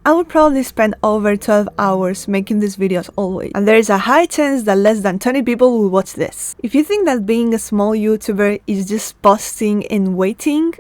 I would probably spend over 12 hours making these videos always, and there is a high chance that less than 20 people will watch this. If you think that being a small YouTuber is just posting and waiting,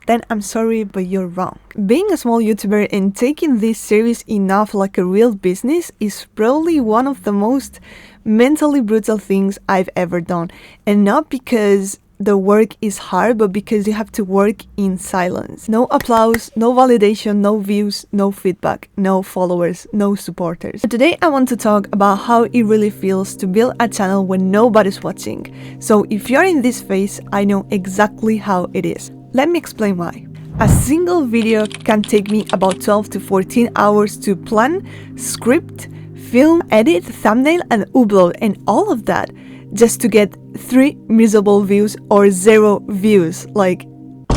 then I'm sorry, but you're wrong. Being a small YouTuber and taking this serious enough like a real business is probably one of the most mentally brutal things I've ever done. And not because the work is hard, but because you have to work in silence. No applause, no validation, no views, no feedback, no followers, no supporters. Today I want to talk about how it really feels to build a channel when nobody's watching. So if you're in this phase, I know exactly how it is. Let me explain why. A single video can take me about 12 to 14 hours to plan, script, film, edit, thumbnail, and upload, and all of that just to get 3 miserable views or 0 views. Like,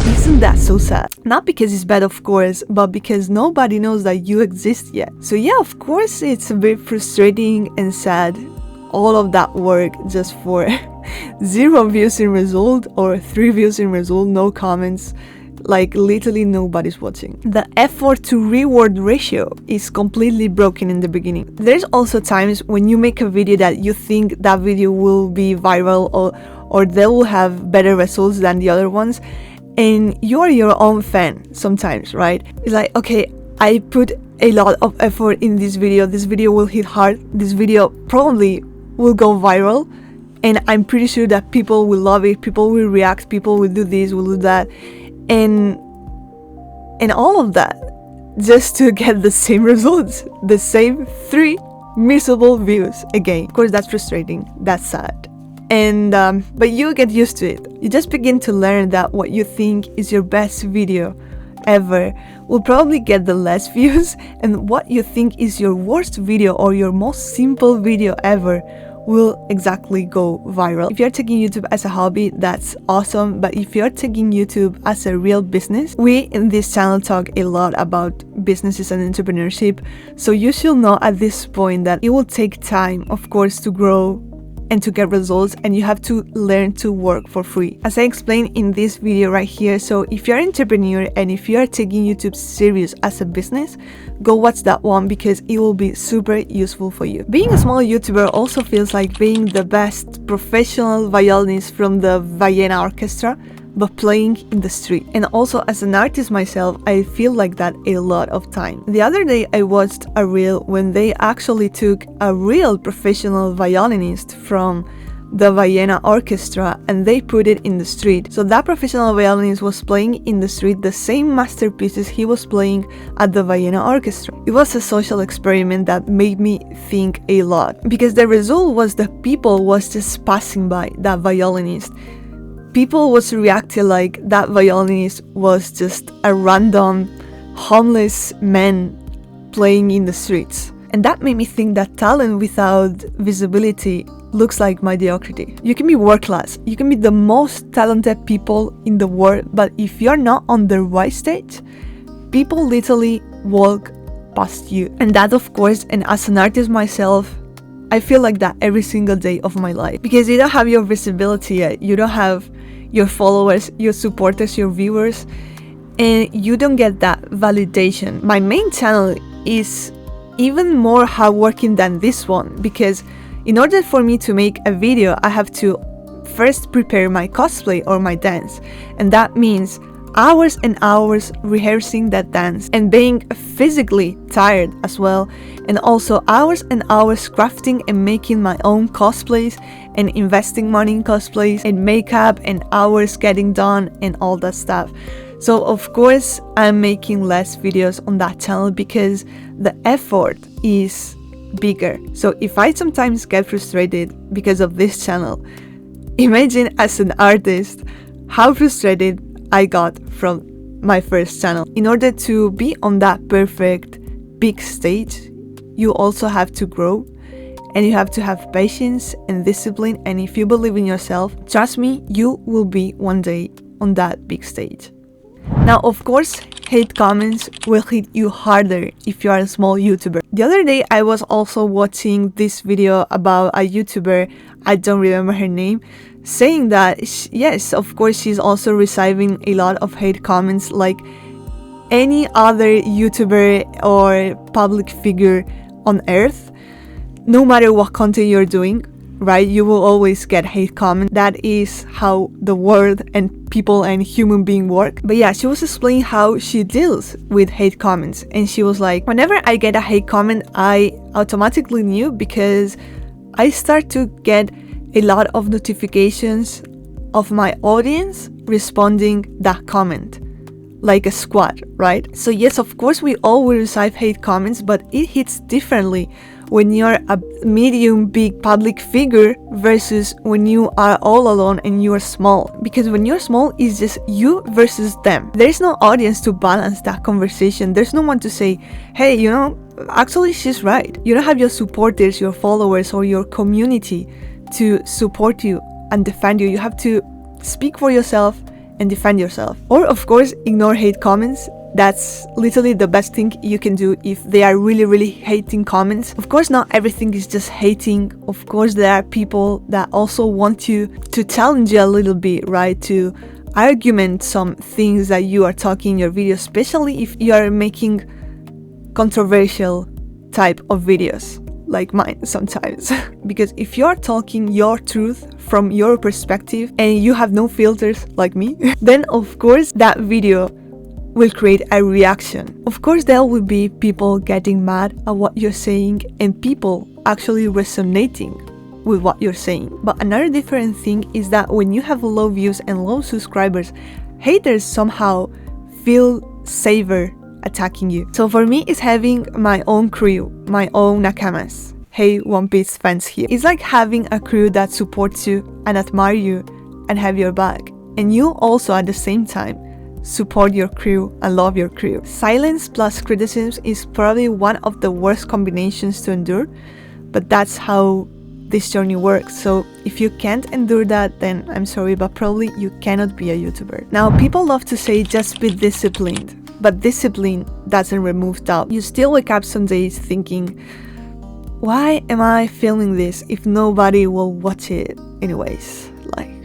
isn't that so sad? Not because it's bad, of course, but because nobody knows that you exist yet. So yeah, of course it's a bit frustrating and sad, all of that work just for 0 views in result or 3 views in result, no comments, like literally nobody's watching. The effort to reward ratio is completely broken in the beginning. There's also times when you make a video that you think that video will be viral or they will have better results than the other ones, and you're your own fan sometimes, right? It's like, okay, I put a lot of effort in this video will hit hard, this video probably will go viral, and I'm pretty sure that people will love it, people will react, people will do this, will do that, and all of that just to get the same results, the same 3 miserable views again. Of course, that's frustrating, that's sad, and but you get used to it. You just begin to learn that what you think is your best video ever will probably get the less views, and what you think is your worst video or your most simple video ever will exactly go viral. If you're taking YouTube as a hobby, that's awesome, but if you're taking YouTube as a real business, we in this channel talk a lot about businesses and entrepreneurship, so you should know at this point that it will take time, of course, to grow and to get results, and you have to learn to work for free, as I explained in this video right here. So if you're an entrepreneur and if you are taking YouTube serious as a business, go watch that one because it will be super useful for you. Being a small YouTuber also feels like being the best professional violinist from the Vienna orchestra, but playing in the street. And also as an artist myself, I feel like that a lot of time. The other day I watched a reel when they actually took a real professional violinist from the Vienna orchestra and they put it in the street. So that professional violinist was playing in the street the same masterpieces he was playing at the Vienna orchestra. It was a social experiment that made me think a lot, because the result was that people was just passing by that violinist. People was reacting like that violinist was just a random homeless man playing in the streets. And that made me think that talent without visibility looks like mediocrity. You can be world class, you can be the most talented people in the world, but if you're not on the right stage, people literally walk past you. And that, of course, and as an artist myself, I feel like that every single day of my life, because you don't have your visibility yet, you don't have your followers, your supporters, your viewers, and you don't get that validation. My main channel is even more hardworking than this one, because in order for me to make a video, I have to first prepare my cosplay or my dance, and that means hours and hours rehearsing that dance and being physically tired as well, and also hours and hours crafting and making my own cosplays and investing money in cosplays and makeup and hours getting done and all that stuff. So of course I'm making less videos on that channel because the effort is bigger. So if I sometimes get frustrated because of this channel, imagine as an artist how frustrated I got from my first channel. In order to be on that perfect big stage, you also have to grow, and you have to have patience and discipline, and if you believe in yourself, trust me, you will be one day on that big stage. Now, of course, hate comments will hit you harder if you are a small YouTuber. The other day I was also watching this video about a YouTuber, I don't remember her name, saying that yes, of course, she's also receiving a lot of hate comments like, any other YouTuber or public figure on earth, no matter what content you're doing, right, you will always get hate comments. That is how the world and people and human being work. But yeah, she was explaining how she deals with hate comments, and she was like, whenever I get a hate comment, I automatically knew, because I start to get a lot of notifications of my audience responding that comment, like a squad, right? So yes, of course we all will receive hate comments, but it hits differently when you're a medium big public figure versus when you are all alone and you are small. Because when you're small, it's just you versus them. There's no audience to balance that conversation. There's no one to say, hey, you know, actually she's right. You don't have your supporters, your followers, or your community to support you and defend you. You have to speak for yourself and defend yourself. Or of course, ignore hate comments. That's literally the best thing you can do if they are really hating comments. Of course, not everything is just hating. Of course, there are people that also want you to challenge you a little bit, right? To argument some things that you are talking in your video, especially if you are making controversial type of videos like mine sometimes. Because if you're talking your truth from your perspective and you have no filters like me, then of course that video will create a reaction. Of course, there will be people getting mad at what you're saying and people actually resonating with what you're saying. But another different thing is that when you have low views and low subscribers, haters somehow feel safer attacking you. So for me, it's having my own crew, my own nakamas. Hey, One Piece fans here. It's like having a crew that supports you and admire you and have your back. And you also at the same time support your crew and love your crew. Silence plus criticism is probably one of the worst combinations to endure, but that's how this journey works. So if you can't endure that, then I'm sorry, but probably you cannot be a YouTuber. Now, people love to say just be disciplined, but discipline doesn't remove doubt. You still wake up some days thinking, why am I filming this if nobody will watch it anyways?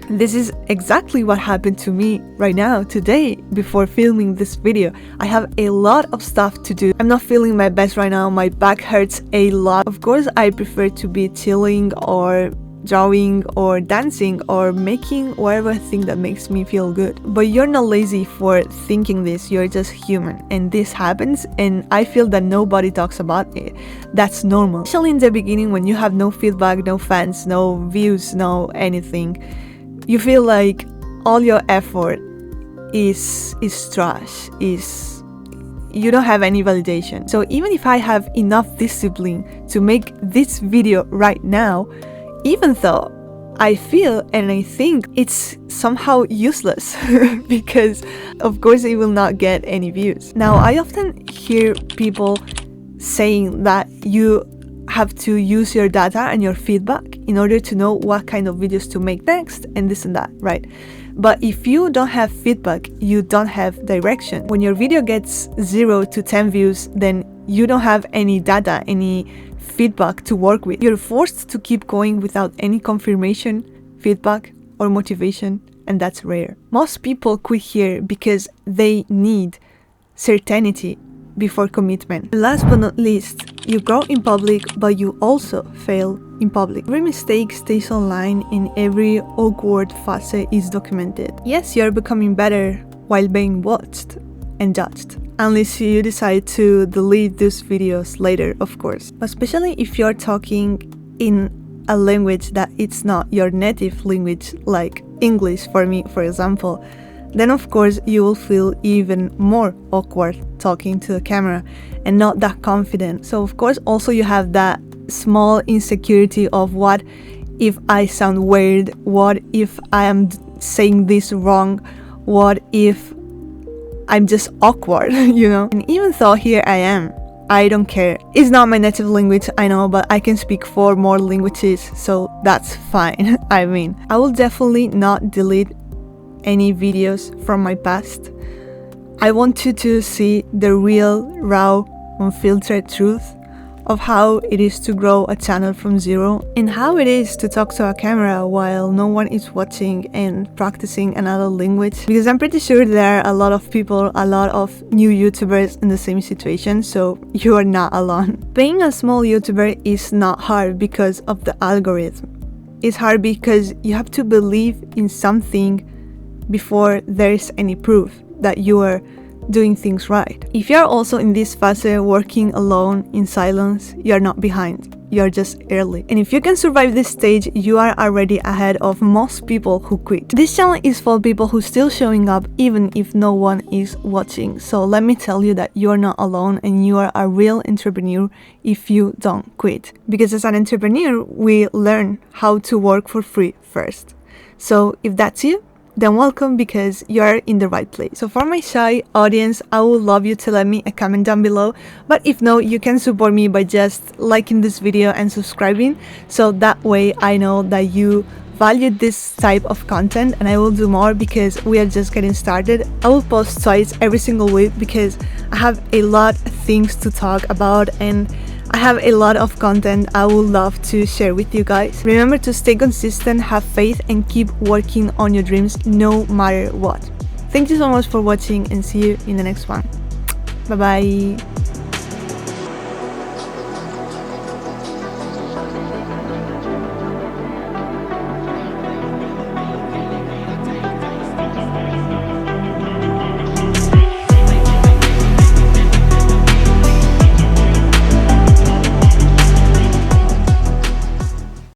This is exactly what happened to me right now, today, before filming this video. I have a lot of stuff to do. I'm not feeling my best right now. My back hurts a lot. Of course, I prefer to be chilling or drawing or dancing or making whatever thing that makes me feel good. But you're not lazy for thinking this. You're just human. And this happens, and I feel that nobody talks about it. That's normal. Especially in the beginning when you have no feedback, no fans, no views, no anything. You feel like all your effort is trash, you don't have any validation. So even if I have enough discipline to make this video right now, even though I feel and I think it's somehow useless because of course it will not get any views. Now, I often hear people saying that you have to use your data and your feedback in order to know what kind of videos to make next and this and that, right? But if you don't have feedback, you don't have direction. When your video gets 0 to 10 views, then you don't have any data, any feedback to work with. You're forced to keep going without any confirmation, feedback, or motivation, and that's rare. Most people quit here because they need certainty before commitment. Last but not least, you grow in public, but you also fail in public. Every mistake stays online and every awkward phase is documented. Yes, you're becoming better while being watched and judged. Unless you decide to delete those videos later, of course. But especially if you're talking in a language that it's not your native language, like English for me, for example, then of course you will feel even more awkward talking to the camera and not that confident. So of course also you have that small insecurity of what if I sound weird, what if I am saying this wrong, what if I'm just awkward, you know? And even though here I am, I don't care. It's not my native language, I know, but I can speak 4 more languages, so that's fine. I mean, I will definitely not delete any videos from my past. I want you to see the real, raw, unfiltered truth of how it is to grow a channel from zero and how it is to talk to a camera while no one is watching and practicing another language, because I'm pretty sure there are a lot of people, a lot of new YouTubers in the same situation, so you are not alone. Being a small YouTuber is not hard because of the algorithm. It's hard because you have to believe in something before there is any proof that you are doing things right. If you are also in this phase working alone in silence, you are not behind, you are just early. And if you can survive this stage, you are already ahead of most people who quit. This channel is for people who still showing up even if no one is watching. So let me tell you that you are not alone and you are a real entrepreneur if you don't quit. Because as an entrepreneur, we learn how to work for free first. So if that's you, then welcome, because you're in the right place. So for my shy audience, I would love you to let me a comment down below, but if no, you can support me by just liking this video and subscribing, so that way I know that you value this type of content and I will do more, because we are just getting started. I will post twice every single week because I have a lot of things to talk about and I have a lot of content I would love to share with you guys. Remember to stay consistent, have faith, and keep working on your dreams no matter what. Thank you so much for watching and see you in the next one. Bye bye.